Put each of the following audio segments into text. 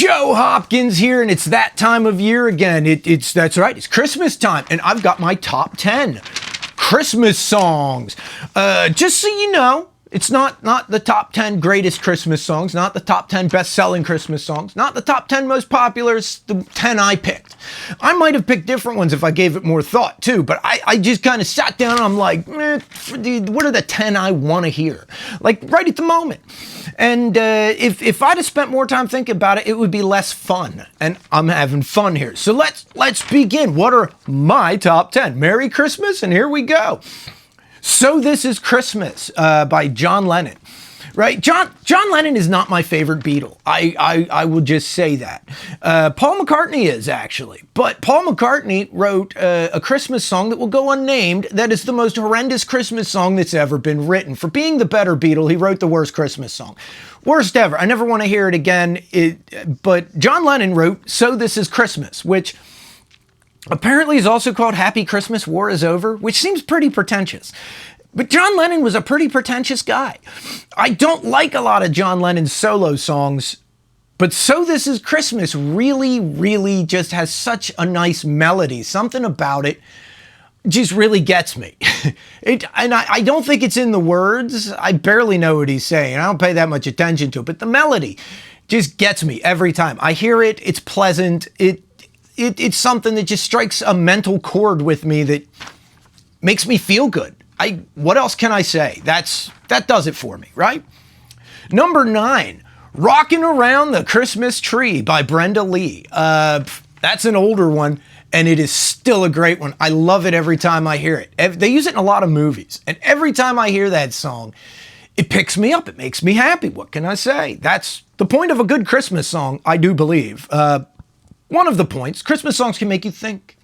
Joe Hopkins here, and it's that time of year again. That's right, it's Christmas time, and I've got my top 10 Christmas songs. Just so you know, it's not the top 10 greatest Christmas songs, not the top 10 best-selling Christmas songs, not the top 10 most popular, it's the 10 I picked. I might have picked different ones if I gave it more thought too, but I just kind of sat down and I'm like, what are the 10 I want to hear? Like right at the moment. And if I'd have spent more time thinking about it, it would be less fun. And I'm having fun here. So let's begin. What are my top 10? Merry Christmas, and here we go. So This Is Christmas by John Lennon. Right? John Lennon is not my favorite Beatle. I will just say that. Paul McCartney is, actually. But Paul McCartney wrote a Christmas song that will go unnamed that is the most horrendous Christmas song that's ever been written. For being the better Beatle, he wrote the worst Christmas song. Worst ever. I never want to hear it again. But John Lennon wrote So This Is Christmas, which apparently is also called Happy Christmas, War Is Over, which seems pretty pretentious. But John Lennon was a pretty pretentious guy. I don't like a lot of John Lennon's solo songs, but So This Is Christmas really, really just has such a nice melody. Something about it just really gets me. I don't think it's in the words. I barely know what he's saying. I don't pay that much attention to it, but the melody just gets me every time. I hear it, it's pleasant. It's something that just strikes a mental chord with me that makes me feel good. What else can I say? That does it for me, right? Number 9, Rockin' Around the Christmas Tree by Brenda Lee. That's an older one, and it is still a great one. I love it every time I hear it. They use it in a lot of movies, and every time I hear that song, it picks me up. It makes me happy. What can I say? That's the point of a good Christmas song, I do believe. One of the points, Christmas songs can make you think.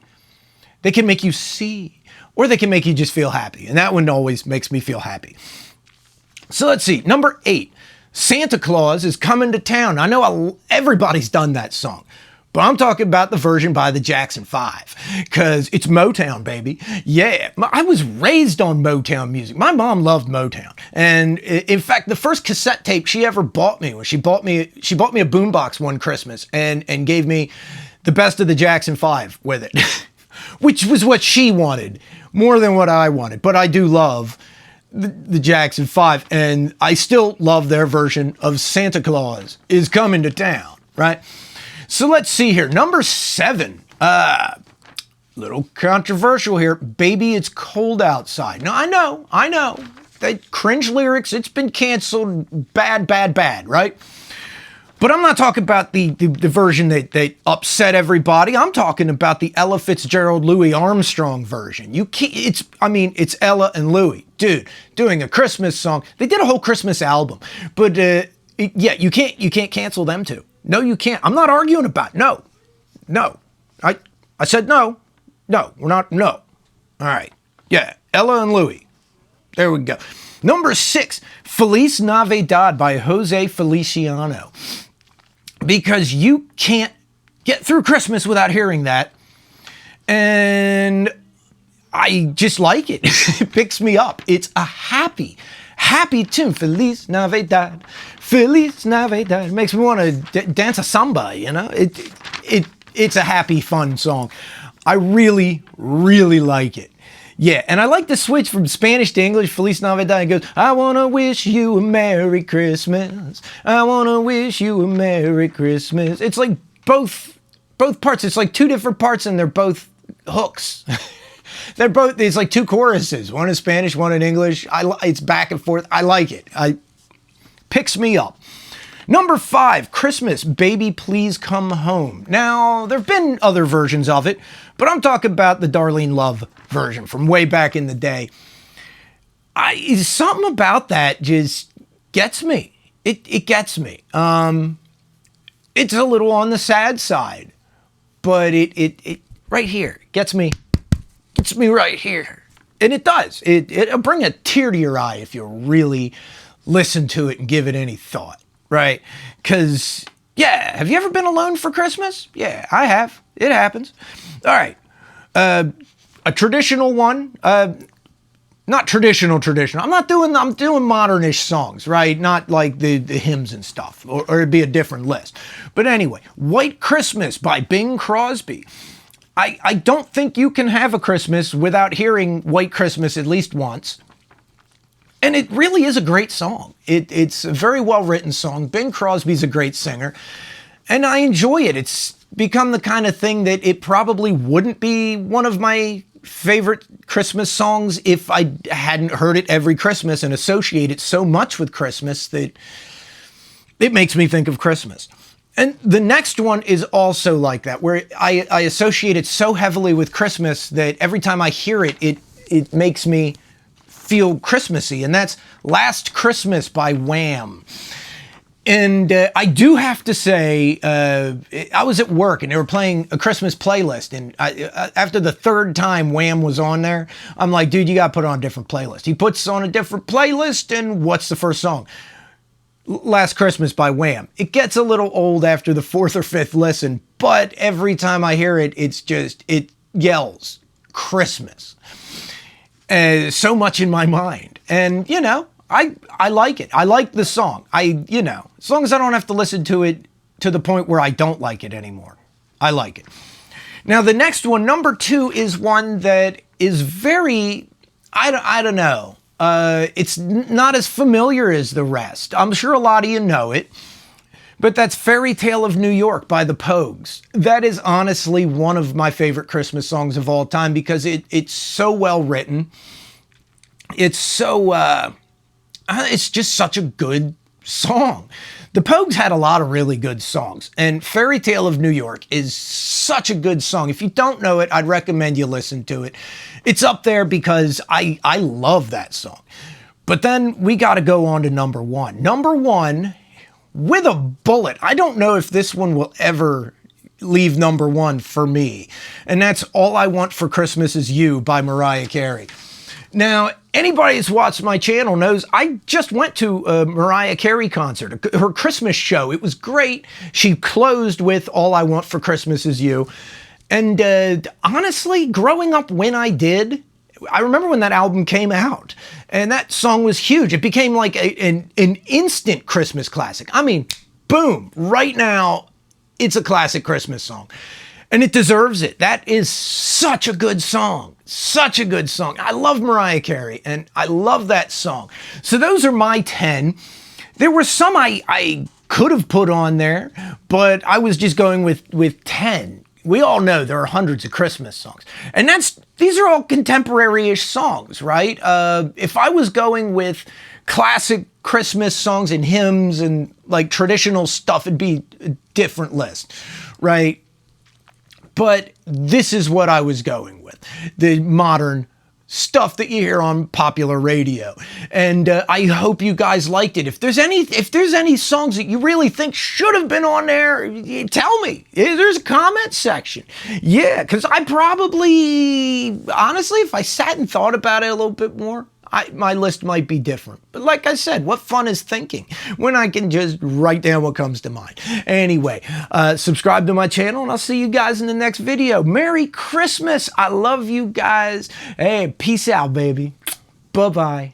They can make you see. Or they can make you just feel happy. And that one always makes me feel happy. So let's see. Number 8, Santa Claus Is Coming to Town. I know everybody's done that song. But I'm talking about the version by the Jackson 5. Because it's Motown, baby. Yeah. I was raised on Motown music. My mom loved Motown. And in fact, the first cassette tape she ever bought me was she bought me a boombox one Christmas and gave me the best of the Jackson 5 with it. Which was what she wanted, more than what I wanted. But I do love the Jackson 5, and I still love their version of Santa Claus Is Coming to Town, right? So let's see here. Number 7, little controversial here. Baby, It's Cold Outside. Now, I know. They cringe lyrics. It's been canceled. Bad, right? But I'm not talking about the version that upset everybody. I'm talking about the Ella Fitzgerald, Louis Armstrong version. It's Ella and Louis, dude, doing a Christmas song. They did a whole Christmas album, but you can't cancel them too. No, you can't. I'm not arguing about it. No. I said no. We're not. No. All right. Yeah, Ella and Louis. There we go. Number 6, Feliz Navidad by Jose Feliciano. Because you can't get through Christmas without hearing that. And I just like it. It picks me up. It's a happy tune. Feliz Navidad. Feliz Navidad. It makes me want to dance a samba, you know? It's a happy, fun song. I really, really like it. Yeah, and I like the switch from Spanish to English. Feliz Navidad. It goes, I want to wish you a Merry Christmas. I want to wish you a Merry Christmas. It's like both parts. It's like 2 different parts, and they're both hooks. It's like 2 choruses. One in Spanish, one in English. It's back and forth. I like it. Picks me up. Number 5, Christmas, Baby Please Come Home. Now, there have been other versions of it, but I'm talking about the Darlene Love version from way back in the day. Something about that just gets me. It gets me. It's a little on the sad side, but it right here gets me right here. And it does. It'll bring a tear to your eye if you really listen to it and give it any thought. Right? Because, yeah, have you ever been alone for Christmas? Yeah, I have. It happens. All right. A traditional one. Not traditional. I'm doing modernish songs, right? Not like the hymns and stuff, or it'd be a different list. But anyway, White Christmas by Bing Crosby. I don't think you can have a Christmas without hearing White Christmas at least once. And it really is a great song. It's a very well written song. Bing Crosby's a great singer, and I enjoy it. It's become the kind of thing that it probably wouldn't be one of my favorite Christmas songs if I hadn't heard it every Christmas and associate it so much with Christmas that it makes me think of Christmas. And the next one is also like that, where I associate it so heavily with Christmas that every time I hear it, it makes me feel Christmassy, and that's Last Christmas by Wham. And I do have to say, I was at work and they were playing a Christmas playlist, and after the third time Wham was on there, I'm like, dude, you got to put on a different playlist. He puts on a different playlist, and what's the first song? Last Christmas by Wham. It gets a little old after the fourth or fifth listen, but every time I hear it, it yells Christmas. So much in my mind. And, you know, I like it. I like the song. As long as I don't have to listen to it to the point where I don't like it anymore. I like it. Now, the next one, number 2, is one that is very, I don't know. It's not as familiar as the rest. I'm sure a lot of you know it. But that's Fairy Tale of New York by the Pogues. That is honestly one of my favorite Christmas songs of all time because it's so well written. It's so, it's just such a good song. The Pogues had a lot of really good songs, and Fairy Tale of New York is such a good song. If you don't know it, I'd recommend you listen to it. It's up there because I love that song. But then we got to go on to number 1. Number 1, with a bullet. I don't know if this one will ever leave number 1 for me. And that's All I Want for Christmas Is You by Mariah Carey. Now, anybody who's watched my channel knows I just went to a Mariah Carey concert, her Christmas show. It was great. She closed with All I Want for Christmas Is You. And honestly, growing up when I did, I remember when that album came out, and that song was huge. It became like an instant Christmas classic. I mean, boom, right now, it's a classic Christmas song. And it deserves it. That is such a good song. Such a good song. I love Mariah Carey, and I love that song. So those are my 10. There were some I could have put on there, but I was just going with 10. We all know there are hundreds of Christmas songs. And these are all contemporary-ish songs, right? If I was going with classic Christmas songs and hymns and like traditional stuff, it'd be a different list, right? But this is what I was going with. The modern stuff that you hear on popular radio. And I hope you guys liked it. If there's any songs that you really think should have been on there, tell me. There's a comment section. Yeah, because I probably, honestly, if I sat and thought about it a little bit more, my list might be different. But like I said, what fun is thinking when I can just write down what comes to mind? Anyway, subscribe to my channel, and I'll see you guys in the next video. Merry Christmas. I love you guys. Hey, peace out, baby. Bye-bye.